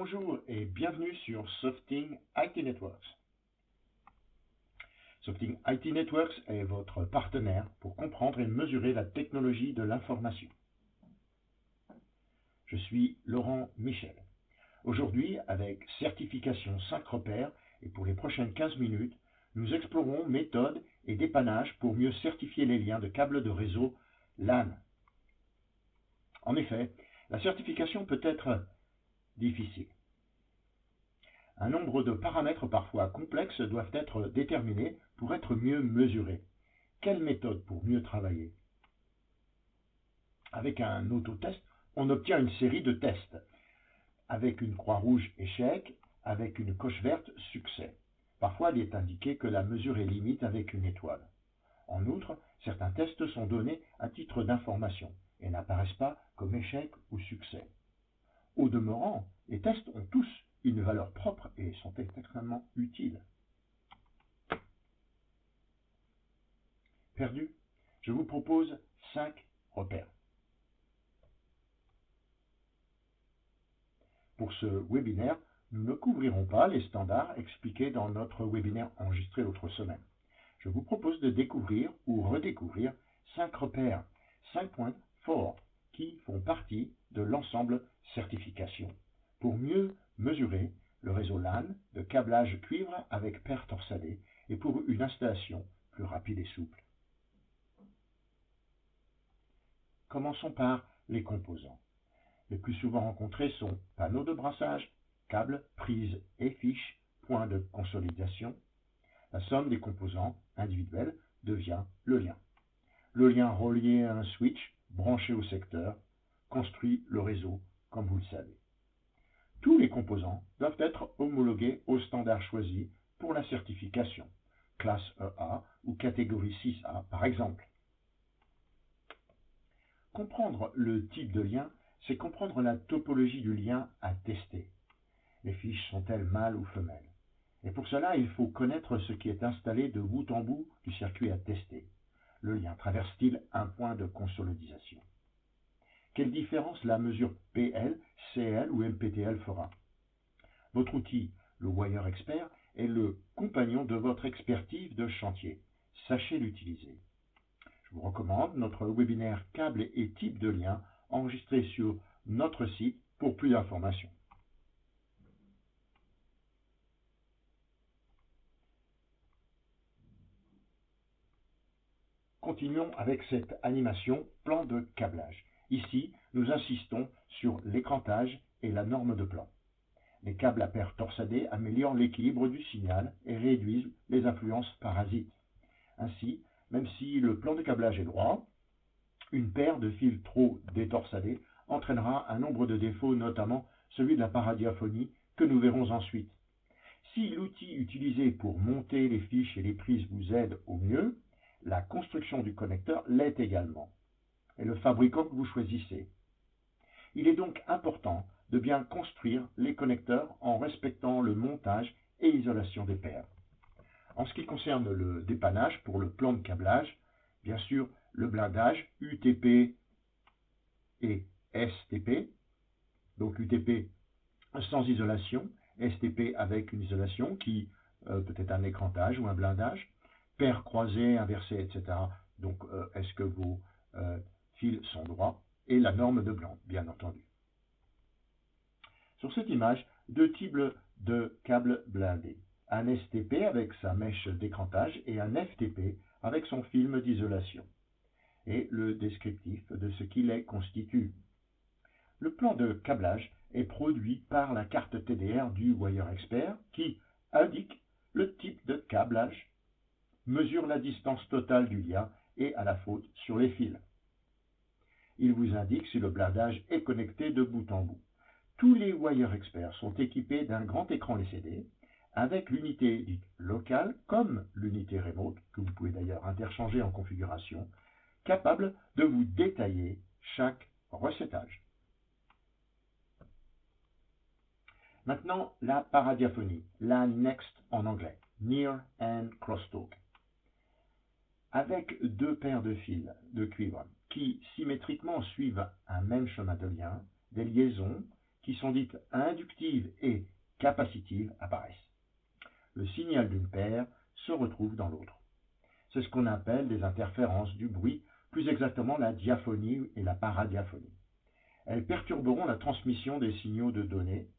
Bonjour et bienvenue sur Softing IT Networks. Softing IT Networks est votre partenaire pour comprendre et mesurer la technologie de l'information. Je suis Laurent Michel. Aujourd'hui, avec certification 5 repères et pour les prochaines 15 minutes, nous explorons méthodes et dépannages pour mieux certifier les liens de câbles de réseau LAN. En effet, la certification peut être difficile. Un nombre de paramètres parfois complexes doivent être déterminés pour être mieux mesurés. Quelle méthode pour mieux travailler? Avec un autotest, on obtient une série de tests. Avec une croix rouge échec, avec une coche verte succès. Parfois, il est indiqué que la mesure est limite avec une étoile. En outre, certains tests sont donnés à titre d'information et n'apparaissent pas comme échec ou succès. Au demeurant, les tests ont tous une valeur propre et sont extrêmement utiles. Perdu? Je vous propose 5 repères. Pour ce webinaire, nous ne couvrirons pas les standards expliqués dans notre webinaire enregistré l'autre semaine. Je vous propose de découvrir ou redécouvrir 5 repères, 5 points forts qui font partie de l'ensemble certification pour mieux mesurer le réseau LAN de câblage cuivre avec paire torsadée et pour une installation plus rapide et souple. Commençons par les composants. Les plus souvent rencontrés sont panneaux de brassage, câbles, prises et fiches, points de consolidation. La somme des composants individuels devient le lien. Le lien relié à un switch branché au secteur construit le réseau, comme vous le savez. Tous les composants doivent être homologués au standard choisi pour la certification, classe EA ou catégorie 6A par exemple. Comprendre le type de lien, c'est comprendre la topologie du lien à tester. Les fiches sont-elles mâles ou femelles? Et pour cela, il faut connaître ce qui est installé de bout en bout du circuit à tester. Le lien traverse-t-il un point de consolidation? Quelle différence la mesure PL, CL ou MPTL fera? Votre outil, le Wire Expert, est le compagnon de votre expertise de chantier. Sachez l'utiliser. Je vous recommande notre webinaire câbles et types de liens enregistré sur notre site pour plus d'informations. Continuons avec cette animation plan de câblage. Ici, nous insistons sur l'écrantage et la norme de plan. Les câbles à paire torsadée améliorent l'équilibre du signal et réduisent les influences parasites. Ainsi, même si le plan de câblage est droit, une paire de fils trop détorsadés entraînera un nombre de défauts, notamment celui de la paradiophanie, que nous verrons ensuite. Si l'outil utilisé pour monter les fiches et les prises vous aide au mieux, la construction du connecteur l'est également, et le fabricant que vous choisissez. Il est donc important de bien construire les connecteurs en respectant le montage et isolation des paires. En ce qui concerne le dépannage pour le plan de câblage, bien sûr, le blindage UTP et STP, donc UTP sans isolation, STP avec une isolation qui peut être un écrantage ou un blindage, paires croisées, inversées, etc. Donc, est-ce que vos fils sont droits? Et la norme de blanc, bien entendu. Sur cette image, deux types de câbles blindés. Un STP avec sa mèche d'écrantage et un FTP avec son film d'isolation. Et le descriptif de ce qui les constitue. Le plan de câblage est produit par la carte TDR du Wire Expert qui indique le type de câblage, mesure la distance totale du lien et a la faute sur les fils. Il vous indique si le blindage est connecté de bout en bout. Tous les Wire Experts sont équipés d'un grand écran LCD avec l'unité dite locale comme l'unité remote, que vous pouvez d'ailleurs interchanger en configuration, capable de vous détailler chaque recettage. Maintenant, la paradiaphonie, la next en anglais, near and crosstalk. Avec deux paires de fils de cuivre qui symétriquement suivent un même chemin de lien, des liaisons qui sont dites inductives et capacitives, apparaissent. Le signal d'une paire se retrouve dans l'autre. C'est ce qu'on appelle des interférences du bruit, plus exactement la diaphonie et la paradiaphonie. Elles perturberont la transmission des signaux de données.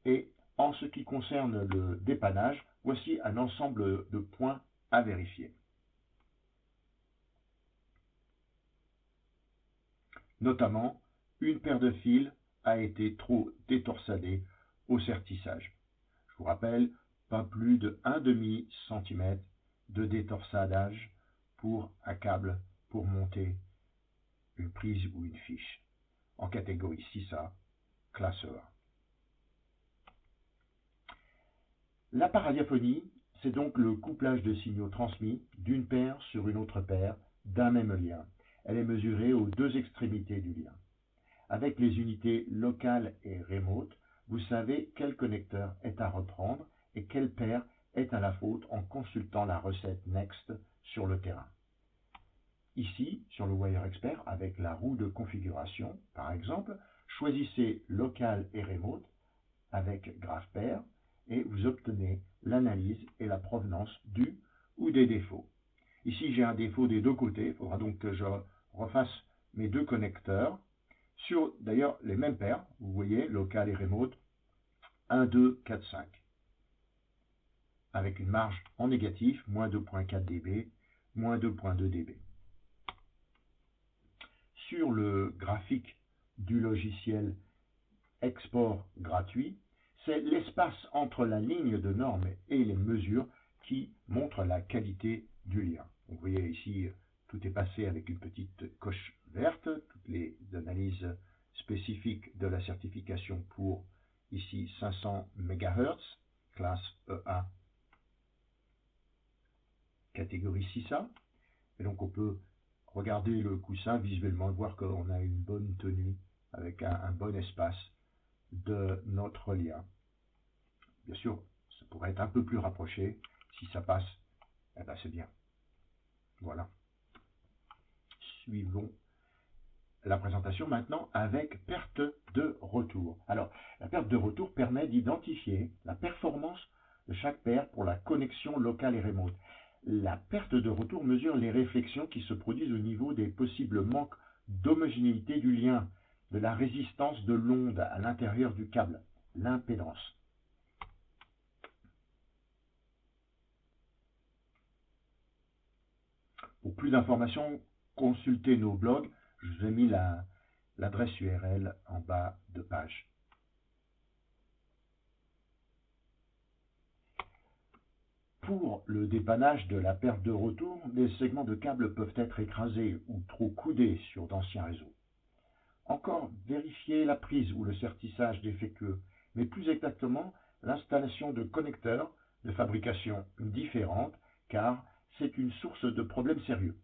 Et en ce qui concerne le dépannage, voici un ensemble de points à vérifier. Notamment, une paire de fils a été trop détorsadée au sertissage. Je vous rappelle, pas plus de 1/2 cm de détorsadage pour un câble pour monter une prise ou une fiche. En catégorie 6A, classe A. La paradiaphonie, c'est donc le couplage de signaux transmis d'une paire sur une autre paire d'un même lien. Elle est mesurée aux deux extrémités du lien. Avec les unités locales et remote, vous savez quel connecteur est à reprendre et quelle paire est à la faute en consultant la recette Next sur le terrain. Ici, sur le WireExpert, avec la roue de configuration, par exemple, choisissez local et remote avec GraphPair et vous obtenez l'analyse et la provenance du ou des défauts. Ici, j'ai un défaut des deux côtés. Il faudra donc que je refasse mes deux connecteurs sur d'ailleurs les mêmes paires. Vous voyez, local et remote, 1, 2, 4, 5. Avec une marge en négatif, moins 2.4 dB, moins 2.2 dB. Sur le graphique du logiciel export gratuit, c'est l'espace entre la ligne de norme et les mesures qui montre la qualité du lien. Vous voyez ici, tout est passé avec une petite coche verte, toutes les analyses spécifiques de la certification pour ici 500 MHz, classe EA, catégorie 6A. Et donc on peut regarder le coussin visuellement, voir qu'on a une bonne tenue avec un bon espace de notre lien. Bien sûr, ça pourrait être un peu plus rapproché. Si ça passe, eh ben c'est bien. Voilà. Suivons la présentation maintenant avec perte de retour. Alors, la perte de retour permet d'identifier la performance de chaque paire pour la connexion locale et remote. La perte de retour mesure les réflexions qui se produisent au niveau des possibles manques d'homogénéité du lien, de la résistance de l'onde à l'intérieur du câble, l'impédance. Pour plus d'informations, consultez nos blogs. Je vous ai mis l'adresse URL en bas de page. Pour le dépannage de la perte de retour, des segments de câbles peuvent être écrasés ou trop coudés sur d'anciens réseaux. Encore, vérifiez la prise ou le sertissage défectueux, mais plus exactement l'installation de connecteurs de fabrication différente, car c'est une source de problèmes sérieux.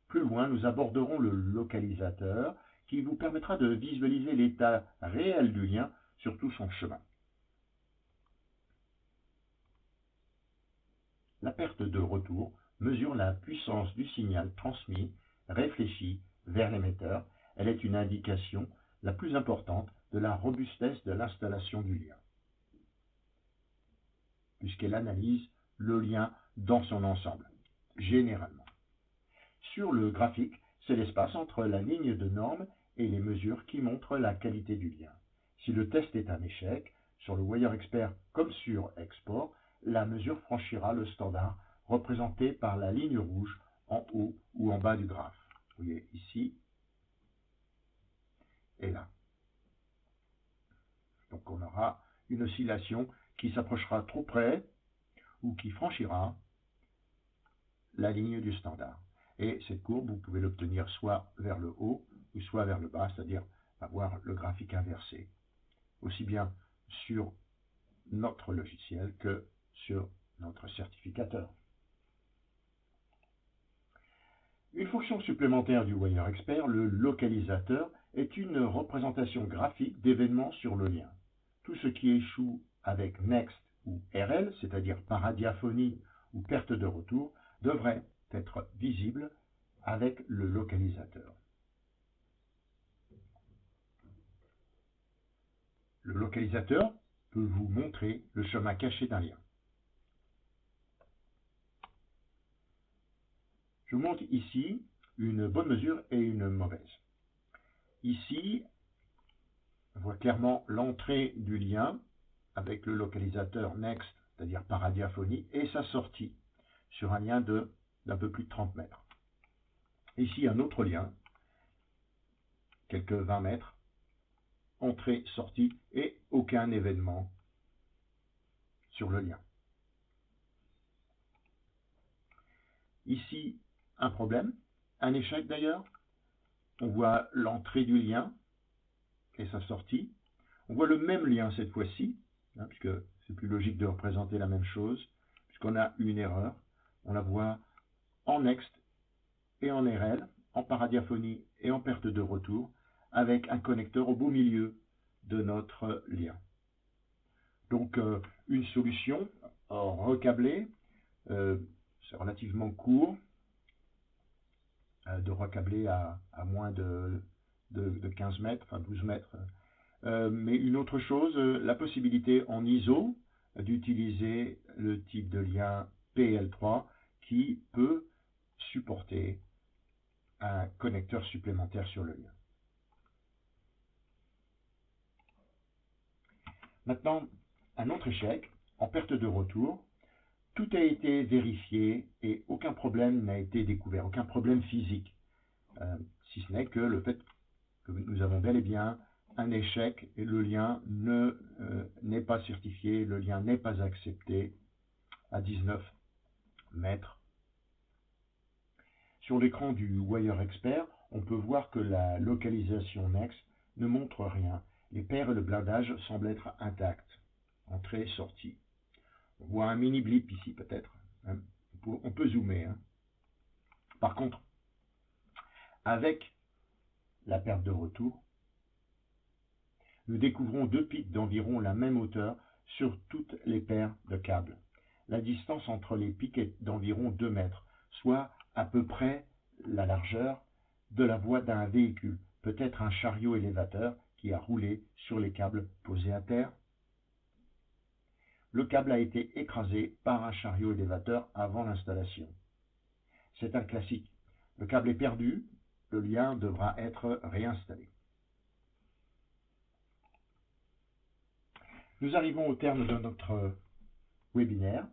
Plus loin, nous aborderons le localisateur qui vous permettra de visualiser l'état réel du lien sur tout son chemin. La perte de retour mesure la puissance du signal transmis, réfléchi vers l'émetteur. Elle est une indication la plus importante de la robustesse de l'installation du lien, puisqu'elle analyse le lien dans son ensemble, généralement. Sur le graphique, c'est l'espace entre la ligne de norme et les mesures qui montrent la qualité du lien. Si le test est un échec, sur le WireExpert comme sur Export, la mesure franchira le standard représenté par la ligne rouge en haut ou en bas du graphe. Vous voyez ici et là. Donc on aura une oscillation qui s'approchera trop près ou qui franchira la ligne du standard. Et cette courbe, vous pouvez l'obtenir soit vers le haut ou soit vers le bas, c'est-à-dire avoir le graphique inversé, aussi bien sur notre logiciel que sur notre certificateur. Une fonction supplémentaire du WireExpert, le localisateur, est une représentation graphique d'événements sur le lien. Tout ce qui échoue avec Next ou RL, c'est-à-dire paradiaphonie ou perte de retour, devrait être visible avec le localisateur. Le localisateur peut vous montrer le chemin caché d'un lien. Je vous montre ici une bonne mesure et une mauvaise. Ici, on voit clairement l'entrée du lien avec le localisateur Next, c'est-à-dire par radiophonie, et sa sortie sur un lien d'un peu plus de 30 mètres. Ici, un autre lien, quelques 20 mètres, entrée, sortie, et aucun événement sur le lien. Ici, un problème, un échec d'ailleurs. On voit l'entrée du lien et sa sortie. On voit le même lien cette fois-ci, puisque c'est plus logique de représenter la même chose, puisqu'on a une erreur. On la voit en Next et en RL, en paradiaphonie et en perte de retour, avec un connecteur au beau milieu de notre lien. Donc une solution recablée, c'est relativement court, de recabler à moins de 15 mètres, enfin 12 mètres. Mais une autre chose, la possibilité en ISO d'utiliser le type de lien PL3 qui peut supporter un connecteur supplémentaire sur le lien. Maintenant, un autre échec, en perte de retour. Tout a été vérifié et aucun problème n'a été découvert, aucun problème physique, si ce n'est que le fait que nous avons bel et bien un échec et le lien n'est pas certifié, le lien n'est pas accepté à 19 mètres. Sur l'écran du Wire Expert, on peut voir que la localisation Next ne montre rien. Les paires et le blindage semblent être intacts. Entrée, sortie. On voit un mini blip ici peut-être. On peut zoomer. Par contre, avec la perte de retour, nous découvrons deux pics d'environ la même hauteur sur toutes les paires de câbles. La distance entre les pics est d'environ 2 mètres, soit à peu près la largeur de la voie d'un véhicule, peut-être un chariot élévateur qui a roulé sur les câbles posés à terre. Le câble a été écrasé par un chariot élévateur avant l'installation. C'est un classique. Le câble est perdu, le lien devra être réinstallé. Nous arrivons au terme de notre webinaire.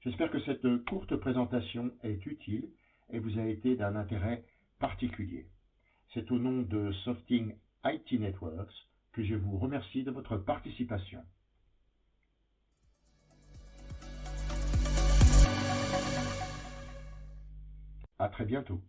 J'espère que cette courte présentation est utile et vous a été d'un intérêt particulier. C'est au nom de Softing IT Networks que je vous remercie de votre participation. À très bientôt.